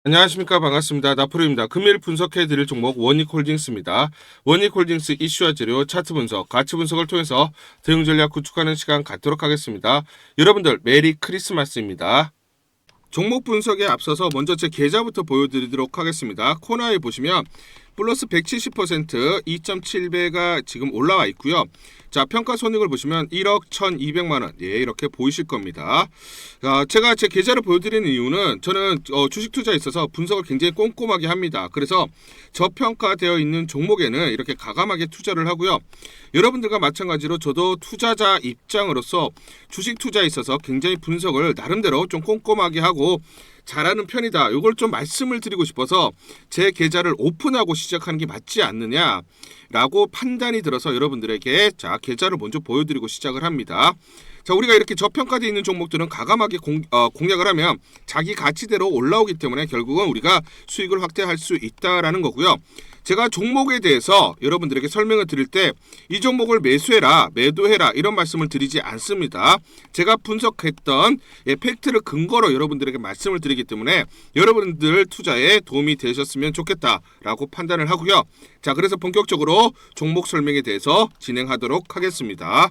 안녕하십니까. 반갑습니다. 나프로입니다. 금일 분석해드릴 종목 원익홀딩스입니다. 원익홀딩스 이슈와 재료, 차트 분석, 가치 분석을 통해서 대응 전략 구축하는 시간 갖도록 하겠습니다. 여러분들 메리 크리스마스입니다. 종목 분석에 앞서서 먼저 제 계좌부터 보여드리도록 하겠습니다. 코너에 보시면 플러스 170% 2.7배가 지금 올라와 있고요. 자, 평가 손익을 보시면 1억 1,200만원. 예, 이렇게 보이실 겁니다. 제가 제 계좌를 보여드리는 이유는 저는 주식 투자에 있어서 분석을 굉장히 꼼꼼하게 합니다. 그래서 저평가되어 있는 종목에는 이렇게 가감하게 투자를 하고요. 여러분들과 마찬가지로 저도 투자자 입장으로서 주식 투자에 있어서 굉장히 분석을 나름대로 좀 꼼꼼하게 하고 잘하는 편이다. 이걸 좀 말씀을 드리고 싶어서 제 계좌를 오픈하고 시작하는 게 맞지 않느냐라고 판단이 들어서 여러분들에게 자 계좌를 먼저 보여드리고 시작을 합니다. 자, 우리가 이렇게 저평가되어 있는 종목들은 가감하게 공략을 하면 자기 가치대로 올라오기 때문에 결국은 우리가 수익을 확대할 수 있다라는 거고요. 제가 종목에 대해서 여러분들에게 설명을 드릴 때 이 종목을 매수해라, 매도해라 이런 말씀을 드리지 않습니다. 제가 분석했던 팩트를 근거로 여러분들에게 말씀을 드리기 때문에 여러분들 투자에 도움이 되셨으면 좋겠다라고 판단을 하고요. 자, 그래서 본격적으로 종목 설명에 대해서 진행하도록 하겠습니다.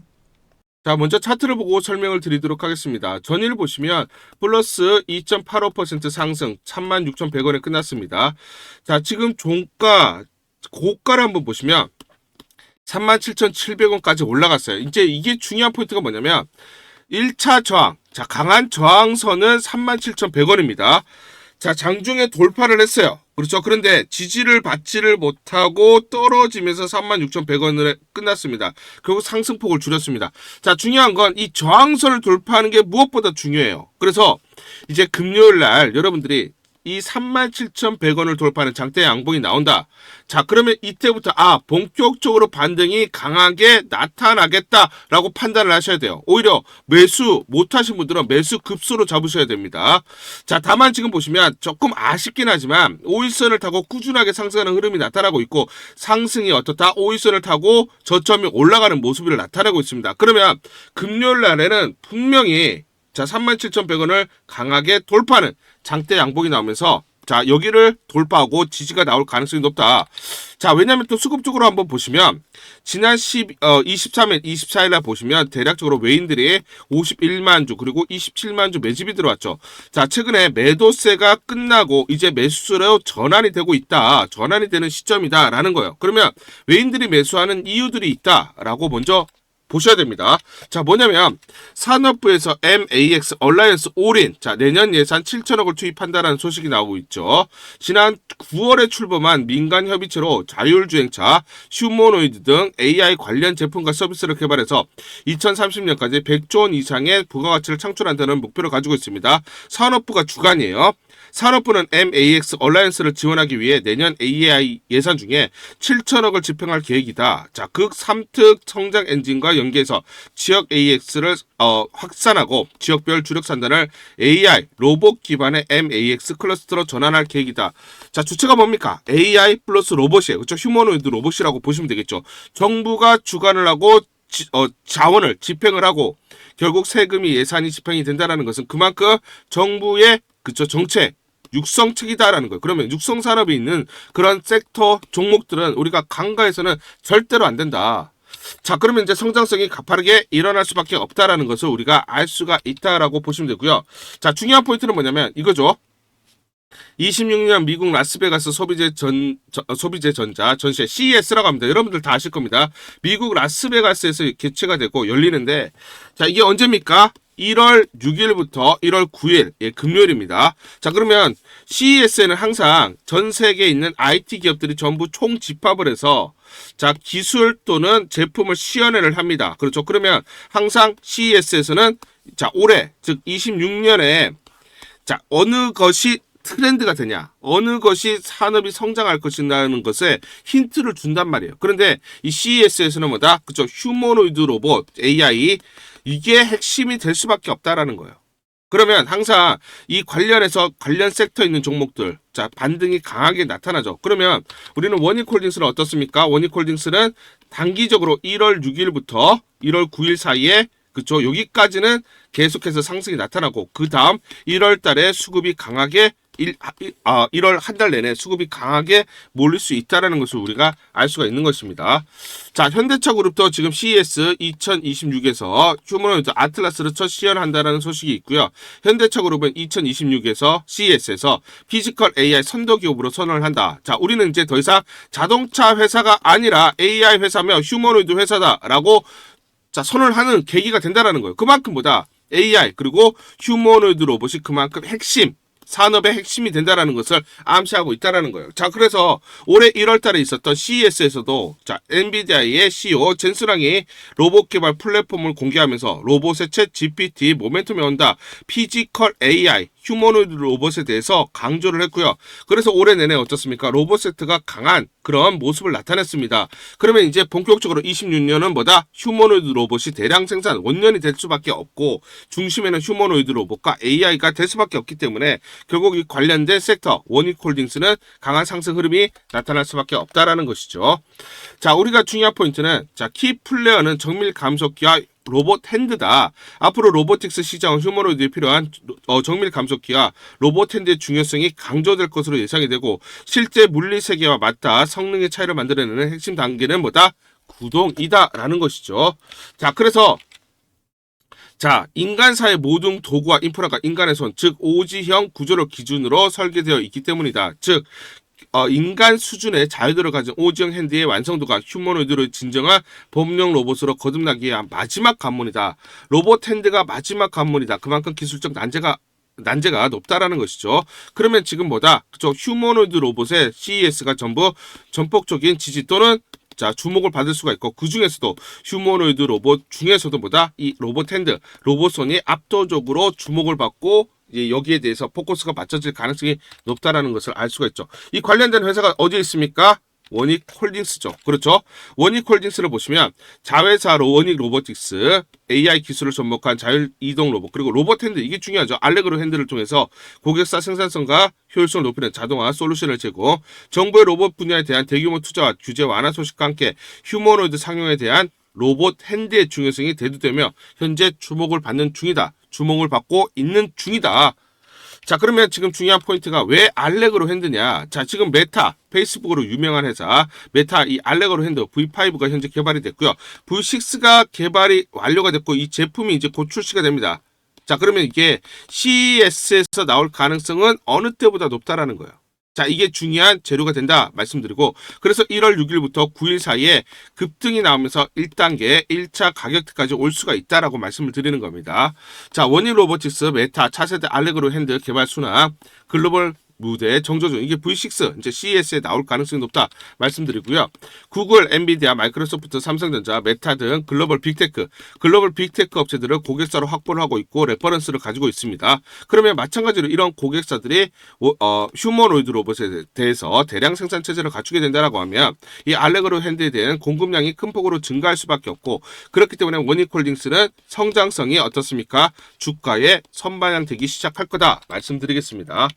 자, 먼저 차트를 보고 설명을 드리도록 하겠습니다. 전일 보시면 플러스 2.85% 상승 36,100원에 끝났습니다. 자, 지금 종가 고가를 한번 보시면 37,700원까지 올라갔어요. 이제 이게 중요한 포인트가 뭐냐면 1차 저항, 자, 강한 저항선은 37,100원입니다. 자, 장중에 돌파를 했어요. 그렇죠. 그런데 지지를 받지를 못하고 떨어지면서 36,100원을 끝났습니다. 결국 상승폭을 줄였습니다. 자, 중요한 건 이 저항선을 돌파하는 게 무엇보다 중요해요. 그래서 이제 금요일 날 여러분들이 이 37,100원을 돌파하는 장대 양봉이 나온다. 자, 그러면 이때부터 본격적으로 반등이 강하게 나타나겠다라고 판단을 하셔야 돼요. 오히려 매수 못하신 분들은 매수 급소로 잡으셔야 됩니다. 자, 다만 지금 보시면 조금 아쉽긴 하지만 5일선을 타고 꾸준하게 상승하는 흐름이 나타나고 있고 상승이 어떻다? 5일선을 타고 저점이 올라가는 모습이 나타나고 있습니다. 그러면 금요일 날에는 분명히 자, 37,100원을 강하게 돌파하는 장대 양봉이 나오면서 자, 여기를 돌파하고 지지가 나올 가능성이 높다. 자, 왜냐면 또 수급적으로 한번 보시면 지난 23일, 24일날 보시면 대략적으로 외인들이 51만 주 그리고 27만 주 매집이 들어왔죠. 자, 최근에 매도세가 끝나고 이제 매수세로 전환이 되고 있다. 전환이 되는 시점이다라는 거예요. 그러면 외인들이 매수하는 이유들이 있다라고 먼저 보셔야 됩니다. 자, 뭐냐면 산업부에서 MAX 얼라이언스 올인 자, 내년 예산 7천억을 투입한다라는 소식이 나오고 있죠. 지난 9월에 출범한 민간 협의체로 자율주행차, 휴머노이드 등 AI 관련 제품과 서비스를 개발해서 2030년까지 100조 원 이상의 부가가치를 창출한다는 목표를 가지고 있습니다. 산업부가 주관이에요. 산업부는 MAX 얼라이언스를 지원하기 위해 내년 AI 예산 중에 7천억을 집행할 계획이다. 자, 극 3특 성장 엔진과 연계해서 지역 AX를 확산하고 지역별 주력 산단을 AI 로봇 기반의 MAX 클러스터로 전환할 계획이다. 자, 주체가 뭡니까? AI 플러스 로봇이에요. 그렇죠? 휴머노이드 로봇이라고 보시면 되겠죠. 정부가 주관을 하고 자원을 집행을 하고 결국 세금이 예산이 집행이 된다는 것은 그만큼 정부의 그쵸 정책 육성측이다라는 거예요. 그러면 육성 산업이 있는 그런 섹터 종목들은 우리가 간과해서는 절대로 안 된다. 자, 그러면 이제 성장성이 가파르게 일어날 수밖에 없다라는 것을 우리가 알 수가 있다라고 보시면 되고요. 자, 중요한 포인트는 뭐냐면 이거죠. 26년 미국 라스베가스 소비재 전자 전시회 CES라고 합니다. 여러분들 다 아실 겁니다. 미국 라스베가스에서 개최가 되고 열리는데 자, 이게 언제입니까? 1월 6일부터 1월 9일 금요일입니다. 자, 그러면 CES에는 항상 전 세계에 있는 IT 기업들이 전부 총 집합을 해서 자, 기술 또는 제품을 시연회를 합니다. 그렇죠. 그러면 항상 CES에서는 자, 올해 즉 26년에 자, 어느 것이 트렌드가 되냐, 어느 것이 산업이 성장할 것이라는 것에 힌트를 준단 말이에요. 그런데 이 CES에서는 뭐다? 그쵸? 휴머노이드 로봇, AI, 이게 핵심이 될 수밖에 없다라는 거예요. 그러면 항상 이 관련해서 관련 섹터에 있는 종목들, 자, 반등이 강하게 나타나죠. 그러면 우리는 원익홀딩스는 어떻습니까? 원익홀딩스는 단기적으로 1월 6일부터 1월 9일 사이에 그쵸? 여기까지는 계속해서 상승이 나타나고 그 다음 1월 달에 수급이 강하게 1월 한 달 내내 수급이 강하게 몰릴 수 있다는 것을 우리가 알 수가 있는 것입니다. 자, 현대차 그룹도 지금 CES 2026에서 휴머노이드 아틀라스를 첫 시연한다는 소식이 있고요. 현대차 그룹은 2026에서 CES에서 피지컬 AI 선도 기업으로 선언을 한다. 자, 우리는 이제 더 이상 자동차 회사가 아니라 AI 회사며 휴머노이드 회사다라고 선언을 하는 계기가 된다라는 거예요. 그만큼 보다 AI 그리고 휴머노이드 로봇이 그만큼 핵심 산업의 핵심이 된다라는 것을 암시하고 있다라는 거예요. 자, 그래서 올해 1월 달에 있었던 CES에서도 엔비디아의 CEO 젠스랑이 로봇 개발 플랫폼을 공개하면서 로봇의 챗 GPT 모멘텀이 온다. 피지컬 AI 휴머노이드 로봇에 대해서 강조를 했고요. 그래서 올해 내내 어떻습니까? 로봇 세트가 강한 그런 모습을 나타냈습니다. 그러면 이제 본격적으로 26년은 뭐다? 휴머노이드 로봇이 대량 생산 원년이 될 수밖에 없고 중심에는 휴머노이드 로봇과 AI가 될 수밖에 없기 때문에 결국 이 관련된 섹터 원익홀딩스는 강한 상승 흐름이 나타날 수밖에 없다라는 것이죠. 자, 우리가 중요한 포인트는 키 플레이어는 정밀 감속기와 로봇 핸드다. 앞으로 로보틱스 시장은 휴머노이드에 필요한 정밀 감속기와 로봇 핸드의 중요성이 강조될 것으로 예상이 되고 실제 물리 세계와 맞닿아 성능의 차이를 만들어내는 핵심 단계는 뭐다? 구동이다라는 것이죠. 자, 그래서 인간사의 모든 도구와 인프라가 인간의 손, 즉 오지형 구조를 기준으로 설계되어 있기 때문이다. 즉 인간 수준의 자유도를 가진 오지형 핸드의 완성도가 휴머노이드로 진정한 범용 로봇으로 거듭나기 위한 마지막 관문이다. 로봇 핸드가 마지막 관문이다. 그만큼 기술적 난제가 높다라는 것이죠. 그러면 지금 뭐다? 휴머노이드 로봇의 CES가 전부 전폭적인 지지 또는 주목을 받을 수가 있고 그 중에서도 휴머노이드 로봇 중에서도 뭐다? 이 로봇 핸드, 로봇손이 압도적으로 주목을 받고 여기에 대해서 포커스가 맞춰질 가능성이 높다라는 것을 알 수가 있죠. 이 관련된 회사가 어디에 있습니까? 원익홀딩스죠. 그렇죠. 원익홀딩스를 보시면 자회사로 원익 로보틱스, AI 기술을 접목한 자율이동 로봇, 그리고 로봇 핸드, 이게 중요하죠. 알레그로 핸드를 통해서 고객사 생산성과 효율성을 높이는 자동화 솔루션을 제공, 정부의 로봇 분야에 대한 대규모 투자와 규제 완화 소식과 함께 휴머노이드 상용에 대한 로봇 핸드의 중요성이 대두되며 현재 주목을 받는 중이다. 주목을 받고 있는 중이다. 자, 그러면 지금 중요한 포인트가 왜 알레그로 핸드냐? 자, 지금 메타, 페이스북으로 유명한 회사 메타 이 알레그로 핸드 V5가 현재 개발이 됐고요. V6가 개발이 완료가 됐고 이 제품이 이제 곧 출시가 됩니다. 자, 그러면 이게 CES에서 나올 가능성은 어느 때보다 높다라는 거예요. 자, 이게 중요한 재료가 된다 말씀드리고, 그래서 1월 6일부터 9일 사이에 급등이 나오면서 1단계 1차 가격대까지 올 수가 있다라고 말씀을 드리는 겁니다. 자, 원익 로보틱스 메타 차세대 알레그로 핸드 개발 순항 글로벌 무대 정조준, 이게 V6 이제 CES에 나올 가능성이 높다 말씀드리고요. 구글, 엔비디아, 마이크로소프트, 삼성전자, 메타 등 글로벌 빅테크 업체들을 고객사로 확보를 하고 있고 레퍼런스를 가지고 있습니다. 그러면 마찬가지로 이런 고객사들이 휴머노이드 로봇에 대해서 대량 생산 체제를 갖추게 된다라고 하면 이 알레그로 핸드에 대한 공급량이 큰 폭으로 증가할 수밖에 없고, 그렇기 때문에 원익홀딩스는 성장성이 어떻습니까? 주가에 선반영되기 시작할 거다 말씀드리겠습니다.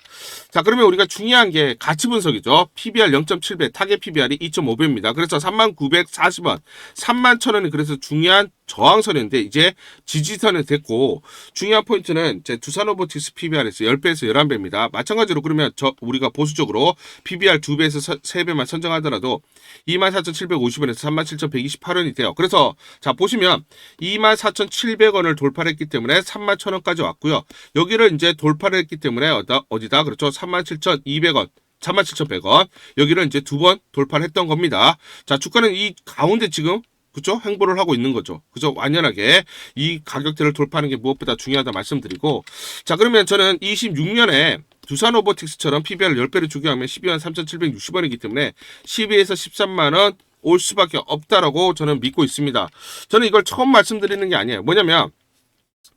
자, 그러면 우리가 중요한 게 가치 분석이죠. PBR 0.7배, 타겟 PBR이 2.5배입니다. 그래서 39,40원, 31,000원이 그래서 중요한 저항선인데 이제 지지선이 됐고, 중요한 포인트는 제 두산로보틱스 PBR에서 10배에서 11배입니다. 마찬가지로 그러면 우리가 보수적으로 PBR 2배에서 3배만 선정하더라도 24,750원에서 37,128원이 돼요. 그래서 자, 보시면 24,700원을 돌파를 했기 때문에 31,000원까지 왔고요. 여기를 이제 돌파를 했기 때문에 어디다? 그렇죠. 37,200원. 37,100원. 여기를 이제 두 번 돌파를 했던 겁니다. 자, 주가는 이 가운데 지금 그죠? 행보를 하고 있는 거죠. 그죠? 완연하게 이 가격대를 돌파하는 게 무엇보다 중요하다 말씀드리고, 자, 그러면 저는 26년에 두산로보틱스처럼 PBR을 10배를 추계하면 12만 3,760원이기 때문에 12에서 13만원 올 수밖에 없다라고 저는 믿고 있습니다. 저는 이걸 처음 말씀드리는 게 아니에요. 뭐냐면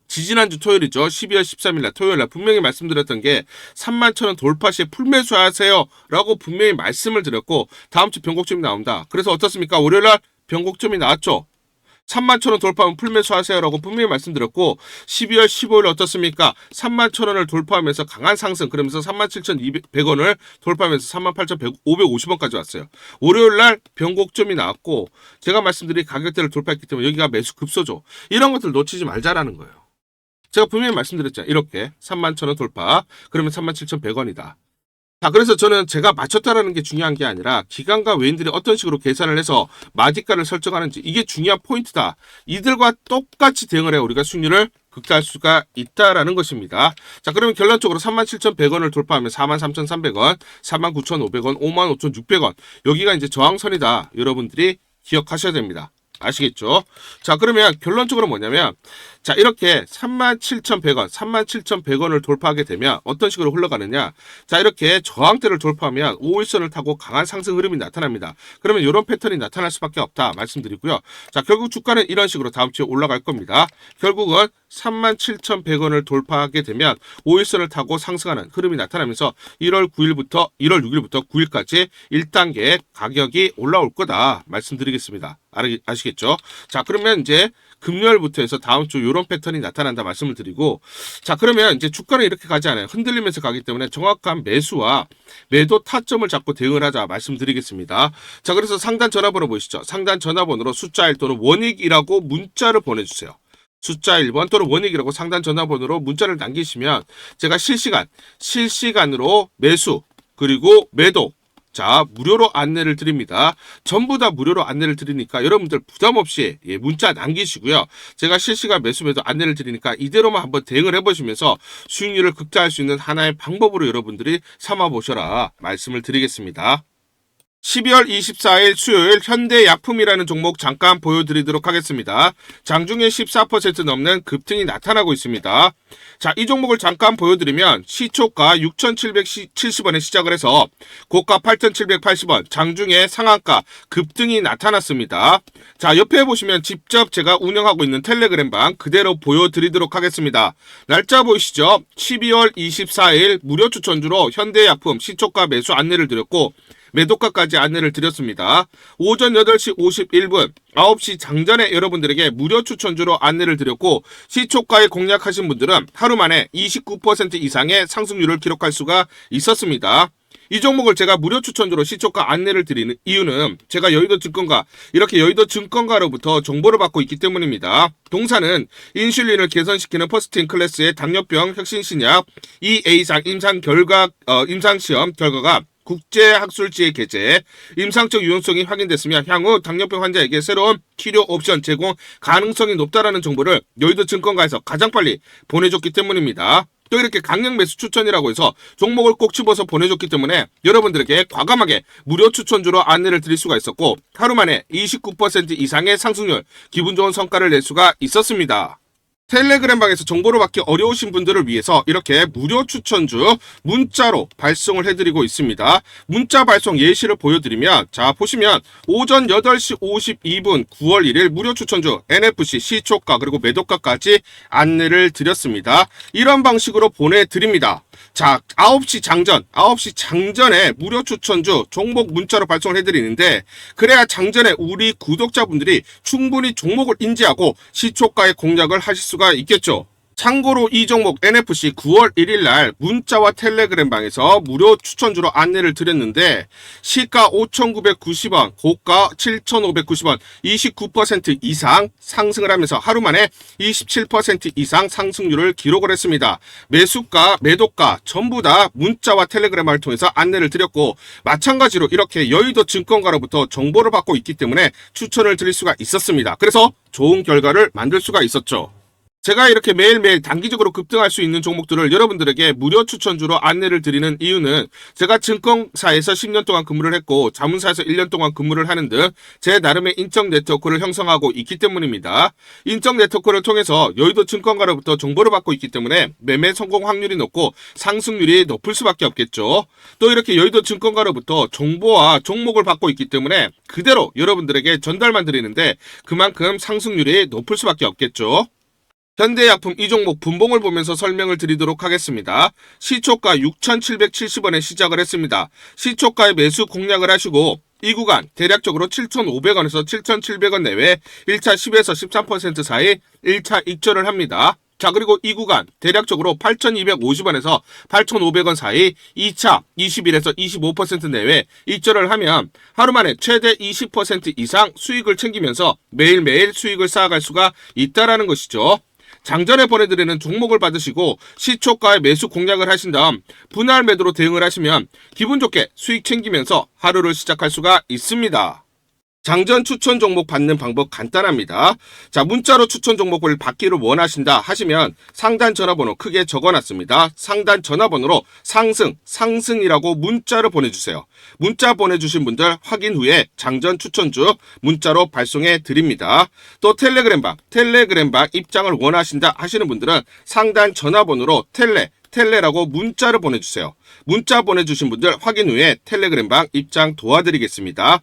지지난주 토요일이죠. 12월 13일 날 토요일 날 분명히 말씀드렸던 게 31,000원 돌파 시에 풀매수하세요 라고 분명히 말씀을 드렸고, 다음 주 변곡점이 나온다. 그래서 어떻습니까? 월요일 날 변곡점이 나왔죠. 31,000원 돌파하면 풀매수 하세요라고 분명히 말씀드렸고, 12월 15일 어떻습니까? 31,000원을 돌파하면서 강한 상승, 그러면서 37,200원을 돌파하면서 38,550원까지 왔어요. 월요일날 변곡점이 나왔고, 제가 말씀드린 가격대를 돌파했기 때문에 여기가 매수 급소죠. 이런 것들 놓치지 말자라는 거예요. 제가 분명히 말씀드렸잖아요. 이렇게 31,000원 돌파. 그러면 37,100원이다. 자, 그래서 저는 제가 맞췄다라는 게 중요한 게 아니라 기관과 외인들이 어떤 식으로 계산을 해서 마디가를 설정하는지 이게 중요한 포인트다. 이들과 똑같이 대응을 해야 우리가 수익률을 극대화할 수가 있다라는 것입니다. 자, 그러면 결론적으로 37,100원을 돌파하면 43,300원, 49,500원, 55,600원. 여기가 이제 저항선이다. 여러분들이 기억하셔야 됩니다. 아시겠죠? 자, 그러면 결론적으로 뭐냐면, 자, 이렇게 37,100원, 37,100원을 돌파하게 되면 어떤 식으로 흘러가느냐? 자, 이렇게 저항대를 돌파하면 5일선을 타고 강한 상승 흐름이 나타납니다. 그러면 이런 패턴이 나타날 수밖에 없다 말씀드리고요. 자, 결국 주가는 이런 식으로 다음 주에 올라갈 겁니다. 결국은 37,100원을 돌파하게 되면 5일선을 타고 상승하는 흐름이 나타나면서 1월 6일부터 9일까지 1단계 가격이 올라올 거다 말씀드리겠습니다. 아시겠죠? 자, 그러면 이제 금요일부터 해서 다음 주 이런 패턴이 나타난다 말씀을 드리고, 자, 그러면 이제 주가는 이렇게 가지 않아요. 흔들리면서 가기 때문에 정확한 매수와 매도 타점을 잡고 대응을 하자 말씀드리겠습니다. 자, 그래서 상단 전화번호 보이시죠? 상단 전화번호로 숫자 1 또는 원익이라고 문자를 보내주세요. 숫자 1번 또는 원익이라고 상단 전화번호로 문자를 남기시면 제가 실시간으로 매수 그리고 매도, 자, 무료로 안내를 드립니다. 전부 다 무료로 안내를 드리니까 여러분들 부담 없이 문자 남기시고요. 제가 실시간 매수 매도 안내를 드리니까 이대로만 한번 대응을 해보시면서 수익률을 극대화할 수 있는 하나의 방법으로 여러분들이 삼아보셔라 말씀을 드리겠습니다. 12월 24일 수요일 현대약품이라는 종목 잠깐 보여드리도록 하겠습니다. 장중에 14% 넘는 급등이 나타나고 있습니다. 자, 이 종목을 잠깐 보여드리면 시초가 6,770원에 시작을 해서 고가 8,780원, 장중에 상한가 급등이 나타났습니다. 자, 옆에 보시면 직접 제가 운영하고 있는 텔레그램방 그대로 보여드리도록 하겠습니다. 날짜 보이시죠? 12월 24일 무료 추천주로 현대약품 시초가 매수 안내를 드렸고 매도가까지 안내를 드렸습니다. 오전 8시 51분 9시 장전에 여러분들에게 무료 추천주로 안내를 드렸고 시초가에 공략하신 분들은 하루 만에 29% 이상의 상승률을 기록할 수가 있었습니다. 이 종목을 제가 무료 추천주로 시초가 안내를 드리는 이유는 제가 여의도증권가 이렇게 여의도증권가로부터 정보를 받고 있기 때문입니다. 동사는 인슐린을 개선시키는 퍼스틴 클래스의 당뇨병 혁신신약 EA상 임상시험 결과가 국제학술지에 게재, 임상적 유용성이 확인됐으며 향후 당뇨병 환자에게 새로운 치료 옵션 제공 가능성이 높다라는 정보를 여의도증권가에서 가장 빨리 보내줬기 때문입니다. 또 이렇게 강력 매수 추천이라고 해서 종목을 꼭 집어서 보내줬기 때문에 여러분들에게 과감하게 무료 추천주로 안내를 드릴 수가 있었고 하루 만에 29% 이상의 상승률, 기분 좋은 성과를 낼 수가 있었습니다. 텔레그램방에서 정보를 받기 어려우신 분들을 위해서 이렇게 무료 추천주 문자로 발송을 해드리고 있습니다. 문자 발송 예시를 보여드리면 자 보시면 오전 8시 52분 9월 1일 무료 추천주 NFC 시초가 그리고 매도가까지 안내를 드렸습니다. 이런 방식으로 보내드립니다. 자, 9시 장전에 무료 추천주 종목 문자로 발송을 해드리는데 그래야 장전에 우리 구독자분들이 충분히 종목을 인지하고 시초가의 공략을 하실 수가 있겠죠. 참고로 이 종목 NFC 9월 1일 날 문자와 텔레그램방에서 무료 추천주로 안내를 드렸는데 시가 5,990원, 고가 7,590원, 29% 이상 상승을 하면서 하루 만에 27% 이상 상승률을 기록을 했습니다. 매수가, 매도가 전부 다 문자와 텔레그램을 통해서 안내를 드렸고 마찬가지로 이렇게 여의도 증권가로부터 정보를 받고 있기 때문에 추천을 드릴 수가 있었습니다. 그래서 좋은 결과를 만들 수가 있었죠. 제가 이렇게 매일매일 단기적으로 급등할 수 있는 종목들을 여러분들에게 무료 추천주로 안내를 드리는 이유는 제가 증권사에서 10년 동안 근무를 했고 자문사에서 1년 동안 근무를 하는 등 제 나름의 인적 네트워크를 형성하고 있기 때문입니다. 인적 네트워크를 통해서 여의도 증권가로부터 정보를 받고 있기 때문에 매매 성공 확률이 높고 상승률이 높을 수밖에 없겠죠. 또 이렇게 여의도 증권가로부터 정보와 종목을 받고 있기 때문에 그대로 여러분들에게 전달만 드리는데 그만큼 상승률이 높을 수밖에 없겠죠. 현대약품 이 종목 분봉을 보면서 설명을 드리도록 하겠습니다. 시초가 6,770원에 시작을 했습니다. 시초가에 매수 공략을 하시고 이 구간 대략적으로 7,500원에서 7,700원 내외 1차 10에서 13% 사이 1차 익절을 합니다. 자, 그리고 이 구간 대략적으로 8,250원에서 8,500원 사이 2차 21에서 25% 내외 익절을 하면 하루 만에 최대 20% 이상 수익을 챙기면서 매일매일 수익을 쌓아갈 수가 있다라는 것이죠. 장전에 보내드리는 종목을 받으시고 시초가에 매수 공략을 하신 다음 분할 매도로 대응을 하시면 기분 좋게 수익 챙기면서 하루를 시작할 수가 있습니다. 장전 추천 종목 받는 방법 간단합니다. 자, 문자로 추천 종목을 받기를 원하신다 하시면 상단 전화번호 크게 적어놨습니다. 상단 전화번호로 상승이라고 문자를 보내주세요. 문자 보내주신 분들 확인 후에 장전 추천주 문자로 발송해 드립니다. 또 텔레그램방 입장을 원하신다 하시는 분들은 상단 전화번호로 텔레라고 문자를 보내주세요. 문자 보내주신 분들 확인 후에 텔레그램방 입장 도와드리겠습니다.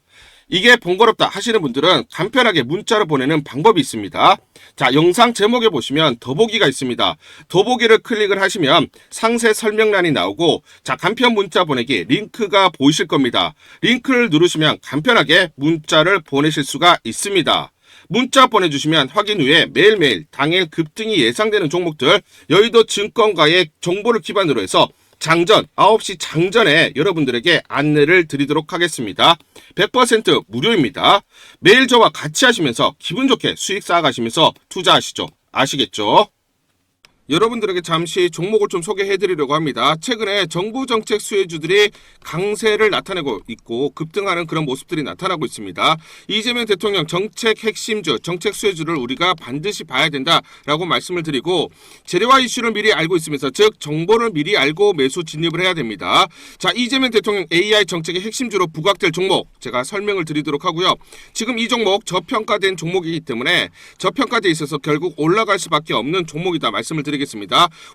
이게 번거롭다 하시는 분들은 간편하게 문자로 보내는 방법이 있습니다. 자, 영상 제목에 보시면 더보기가 있습니다. 더보기를 클릭을 하시면 상세 설명란이 나오고, 자, 간편 문자 보내기 링크가 보이실 겁니다. 링크를 누르시면 간편하게 문자를 보내실 수가 있습니다. 문자 보내주시면 확인 후에 매일매일 당일 급등이 예상되는 종목들, 여의도 증권가의 정보를 기반으로 해서 장전 9시 장전에 여러분들에게 안내를 드리도록 하겠습니다. 100% 무료입니다. 매일 저와 같이 하시면서 기분 좋게 수익 쌓아가시면서 투자하시죠. 아시겠죠? 여러분들에게 잠시 종목을 좀 소개해드리려고 합니다. 최근에 정부 정책 수혜주들이 강세를 나타내고 있고 급등하는 그런 모습들이 나타나고 있습니다. 이재명 대통령 정책 핵심주, 정책 수혜주를 우리가 반드시 봐야 된다라고 말씀을 드리고, 재료와 이슈를 미리 알고 있으면서 즉 정보를 미리 알고 매수 진입을 해야 됩니다. 자, 이재명 대통령 AI 정책의 핵심주로 부각될 종목 제가 설명을 드리도록 하고요. 지금 이 종목 저평가된 종목이기 때문에 저평가돼 있어서 결국 올라갈 수밖에 없는 종목이다 말씀을 드리겠습니다.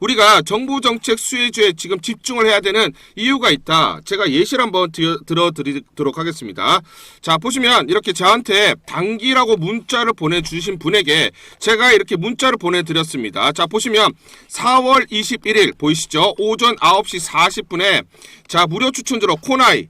우리가 정부 정책 수혜주에 지금 집중을 해야 되는 이유가 있다. 제가 예시를 한번 들어드리도록 하겠습니다. 자, 보시면 이렇게 저한테 단기라고 문자를 보내주신 분에게 제가 이렇게 문자를 보내드렸습니다. 자, 보시면 4월 21일 보이시죠? 오전 9시 40분에 자, 무료 추천주로 코나이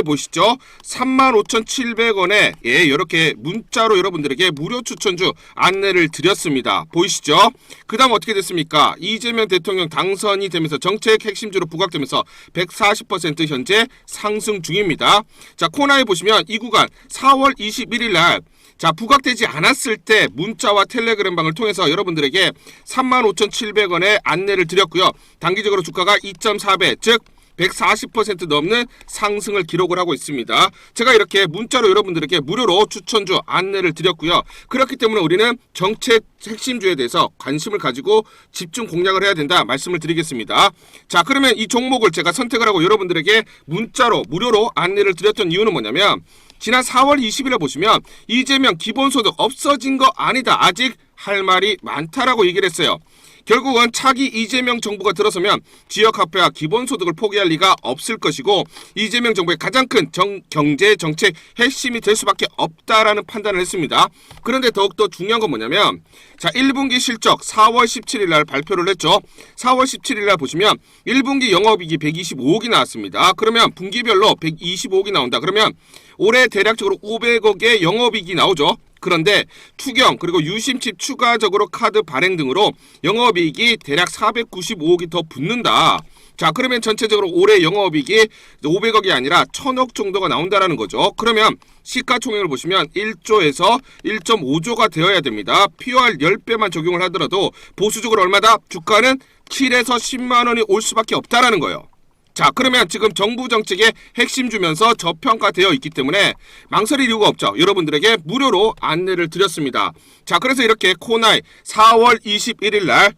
보시죠? 35,700원에 예, 이렇게 문자로 여러분들에게 무료 추천주 안내를 드렸습니다. 보이시죠? 그 다음 어떻게 됐습니까? 이재명 대통령 당선이 되면서 정책 핵심주로 부각되면서 140% 현재 상승 중입니다. 자, 코나에 보시면 이 구간 4월 21일 날 자, 부각되지 않았을 때 문자와 텔레그램방을 통해서 여러분들에게 35,700원에 안내를 드렸고요. 단기적으로 주가가 2.4배, 즉 140% 넘는 상승을 기록을 하고 있습니다. 제가 이렇게 문자로 여러분들에게 무료로 추천주 안내를 드렸고요. 그렇기 때문에 우리는 정책 핵심주에 대해서 관심을 가지고 집중 공략을 해야 된다 말씀을 드리겠습니다. 자, 그러면 이 종목을 제가 선택을 하고 여러분들에게 문자로 무료로 안내를 드렸던 이유는 뭐냐면, 지난 4월 20일에 보시면 이재명 기본소득 없어진 거 아니다, 아직 할 말이 많다라고 얘기를 했어요. 결국은 차기 이재명 정부가 들어서면 지역화폐와 기본소득을 포기할 리가 없을 것이고, 이재명 정부의 가장 큰 경제 정책 핵심이 될 수밖에 없다라는 판단을 했습니다. 그런데 더욱더 중요한 건 뭐냐면, 자, 1분기 실적 4월 17일 날 발표를 했죠. 4월 17일 날 보시면 1분기 영업이익이 125억이 나왔습니다. 그러면 분기별로 125억이 나온다. 그러면 올해 대략적으로 500억의 영업이익이 나오죠. 그런데 투경 그리고 유심칩 추가적으로 카드 발행 등으로 영업이익이 대략 495억이 더 붙는다. 자, 그러면 전체적으로 올해 영업이익이 500억이 아니라 1000억 정도가 나온다라는 거죠. 그러면 시가총액을 보시면 1조에서 1.5조가 되어야 됩니다. POR 10배만 적용을 하더라도 보수적으로 얼마다? 주가는 7에서 10만 원이 올 수밖에 없다라는 거예요. 자, 그러면 지금 정부 정책의 핵심 주면서 저평가되어 있기 때문에 망설일 이유가 없죠. 여러분들에게 무료로 안내를 드렸습니다. 자, 그래서 이렇게 코나이 4월 21일 날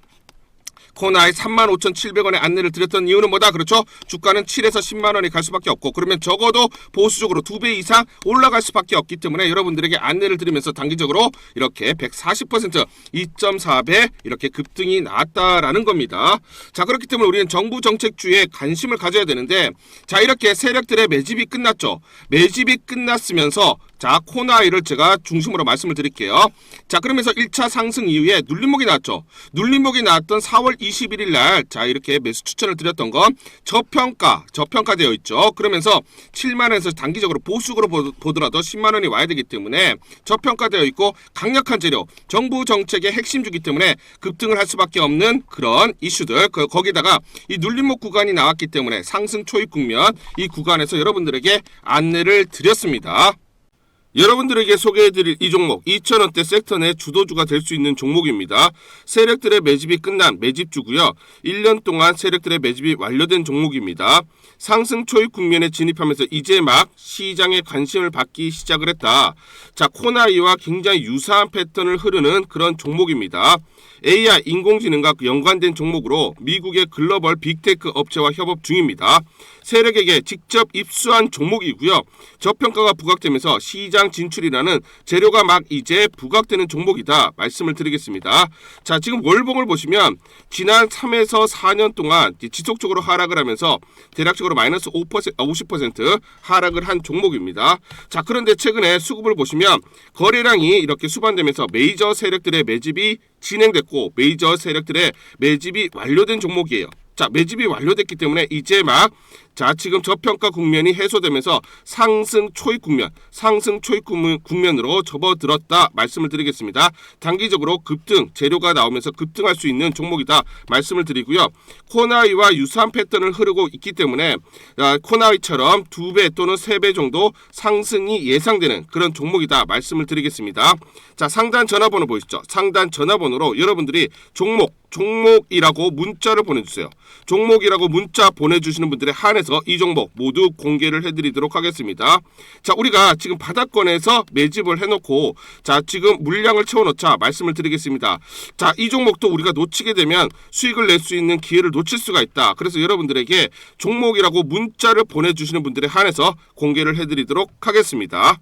코나이 35,700원에 안내를 드렸던 이유는 뭐다? 그렇죠? 주가는 7에서 10만 원이 갈 수밖에 없고, 그러면 적어도 보수적으로 2배 이상 올라갈 수밖에 없기 때문에 여러분들에게 안내를 드리면서 단기적으로 이렇게 140% 2.4배 이렇게 급등이 나왔다라는 겁니다. 자, 그렇기 때문에 우리는 정부 정책주에 관심을 가져야 되는데, 자, 이렇게 세력들의 매집이 끝났죠. 매집이 끝났으면서 자, 코나이를 제가 중심으로 말씀을 드릴게요. 자, 그러면서 1차 상승 이후에 눌림목이 나왔죠. 눌림목이 나왔던 4월 21일 날, 자, 이렇게 매수 추천을 드렸던 건 저평가되어 있죠. 그러면서 7만 원에서 단기적으로 보수적으로 보더라도 10만 원이 와야 되기 때문에 저평가되어 있고 강력한 재료, 정부 정책의 핵심주기 때문에 급등을 할 수밖에 없는 그런 이슈들, 거기다가 이 눌림목 구간이 나왔기 때문에 상승 초입 국면, 이 구간에서 여러분들에게 안내를 드렸습니다. 여러분들에게 소개해드릴 이 종목 2,000원대 섹터 내 주도주가 될 수 있는 종목입니다. 세력들의 매집이 끝난 매집주고요. 1년 동안 세력들의 매집이 완료된 종목입니다. 상승 초입 국면에 진입하면서 이제 막 시장의 관심을 받기 시작을 했다. 자, 코나이와 굉장히 유사한 패턴을 흐르는 그런 종목입니다. AI 인공지능과 연관된 종목으로 미국의 글로벌 빅테크 업체와 협업 중입니다. 세력에게 직접 입수한 종목이고요. 저평가가 부각되면서 시장 진출이라는 재료가 막 이제 부각되는 종목이다 말씀을 드리겠습니다. 자, 지금 월봉을 보시면 지난 3에서 4년 동안 지속적으로 하락을 하면서 대략적으로 마이너스 50% 하락을 한 종목입니다. 자, 그런데 최근에 수급을 보시면 거래량이 이렇게 수반되면서 메이저 세력들의 매집이 진행됐고 메이저 세력들의 매집이 완료된 종목이에요. 자, 매집이 완료됐기 때문에 이제 막 지금 저평가 국면이 해소되면서 상승 초입 국면으로 접어들었다 말씀을 드리겠습니다. 단기적으로 급등, 재료가 나오면서 급등할 수 있는 종목이다 말씀을 드리고요. 코나이와 유사한 패턴을 흐르고 있기 때문에 코나이처럼 2배 또는 3배 정도 상승이 예상되는 그런 종목이다 말씀을 드리겠습니다. 자, 상단 전화번호 보이시죠? 상단 전화번호로 여러분들이 종목이라고 문자를 보내주세요. 종목이라고 문자 보내주시는 분들에 한해서 이 종목 모두 공개를 해드리도록 하겠습니다. 자, 우리가 지금 바닥권에서 매집을 해놓고 지금 물량을 채워놓자 말씀을 드리겠습니다. 자, 이 종목도 우리가 놓치게 되면 수익을 낼 수 있는 기회를 놓칠 수가 있다. 그래서 여러분들에게 종목이라고 문자를 보내주시는 분들에 한해서 공개를 해드리도록 하겠습니다.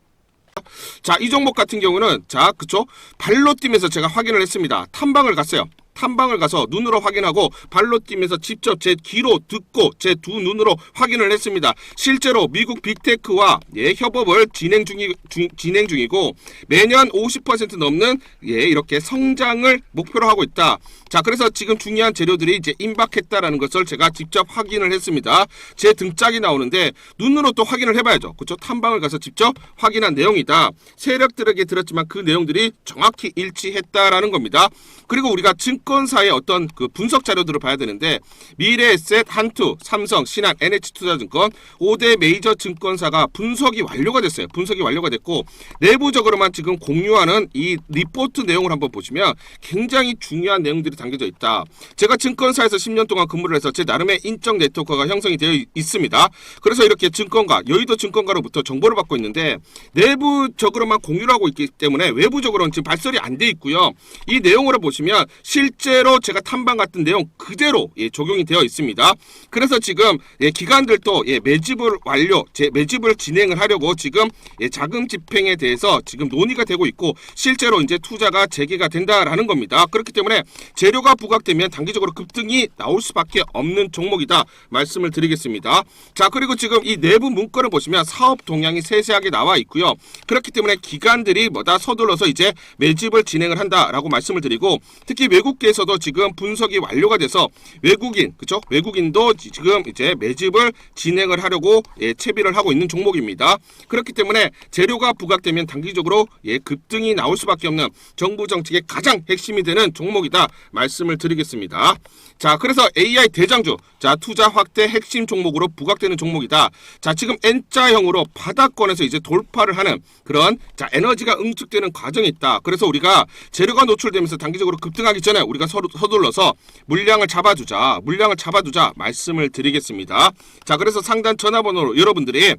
자, 이 종목 같은 경우는 그쵸? 발로 뛰면서 제가 확인을 했습니다. 탐방을 갔어요. 탐방을 가서 눈으로 확인하고 발로 뛰면서 직접 제 귀로 듣고 제 두 눈으로 확인을 했습니다. 실제로 미국 빅테크와 협업을 진행 중이고 매년 50% 넘는 이렇게 성장을 목표로 하고 있다. 자, 그래서 지금 중요한 재료들이 이제 임박했다라는 것을 제가 직접 확인을 했습니다. 제 등짝이 나오는데 눈으로 또 확인을 해봐야죠. 그렇죠? 탐방을 가서 직접 확인한 내용이다. 세력들에게 들었지만 그 내용들이 정확히 일치했다라는 겁니다. 그리고 우리가 증권사의 어떤 그 분석 자료들을 봐야 되는데 미래에셋, 한투, 삼성, 신한, NH투자증권 5대 메이저 증권사가 분석이 완료가 됐어요. 분석이 완료가 됐고 내부적으로만 지금 공유하는 이 리포트 내용을 한번 보시면 굉장히 중요한 내용들이 담겨져 있다. 제가 증권사에서 10년 동안 근무를 해서 제 나름의 인적 네트워크가 형성이 되어 있습니다. 그래서 이렇게 증권가, 여의도 증권가로부터 정보를 받고 있는데 내부적으로만 공유를 하고 있기 때문에 외부적으로는 지금 발설이 안 돼 있고요. 이 내용을 보시면 실제로 제가 탐방 같은 내용 그대로 적용이 되어 있습니다. 그래서 지금 기관들도 매집을 매집을 진행을 하려고 지금 자금 집행에 대해서 지금 논의가 되고 있고 실제로 이제 투자가 재개가 된다라는 겁니다. 그렇기 때문에 재료가 부각되면 단기적으로 급등이 나올 수밖에 없는 종목이다 말씀을 드리겠습니다. 자, 그리고 지금 이 내부 문건을 보시면 사업 동향이 세세하게 나와 있고요. 그렇기 때문에 기관들이 서둘러서 이제 매집을 진행을 한다라고 말씀을 드리고 특히 외국계에서도 지금 분석이 완료가 돼서 외국인도 지금 이제 매집을 진행을 하려고 채비를 하고 있는 종목입니다. 그렇기 때문에 재료가 부각되면 단기적으로 급등이 나올 수밖에 없는 정부 정책의 가장 핵심이 되는 종목이다 말씀을 드리겠습니다. 자, 그래서 AI 대장주, 투자 확대 핵심 종목으로 부각되는 종목이다. 자, 지금 N자형으로 바닥권에서 이제 돌파를 하는 그런 에너지가 응축되는 과정이 있다. 그래서 우리가 재료가 노출되면서 단기적으로 급등하기 전에 우리가 서둘러서 물량을 잡아두자 말씀을 드리겠습니다. 자, 그래서 상단 전화번호로 여러분들이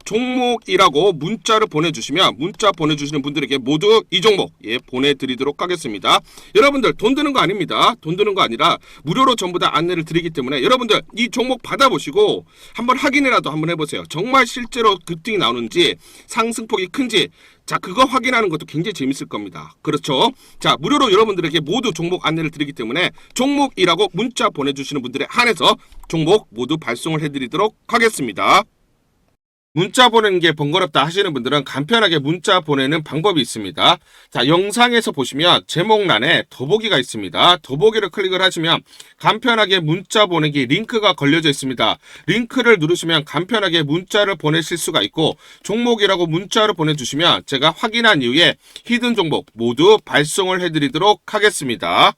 종목이라고 문자를 보내주시면 문자 보내주시는 분들에게 모두 이 종목 보내드리도록 하겠습니다. 여러분들 돈 드는 거 아닙니다. 돈 드는 거 아니라 무료로 전부 다 안내를 드리기 때문에 여러분들 이 종목 받아보시고 한번 확인이라도 한번 해보세요. 정말 실제로 급등이 나오는지 상승폭이 큰지 그거 확인하는 것도 굉장히 재밌을 겁니다. 그렇죠? 자, 무료로 여러분들에게 모두 종목 안내를 드리기 때문에 종목이라고 문자 보내주시는 분들에 한해서 종목 모두 발송을 해드리도록 하겠습니다. 문자 보내는 게 번거롭다 하시는 분들은 간편하게 문자 보내는 방법이 있습니다. 자, 영상에서 보시면 제목란에 더보기가 있습니다. 더보기를 클릭을 하시면 간편하게 문자 보내기 링크가 걸려져 있습니다. 링크를 누르시면 간편하게 문자를 보내실 수가 있고 종목이라고 문자를 보내주시면 제가 확인한 이후에 히든 종목 모두 발송을 해드리도록 하겠습니다.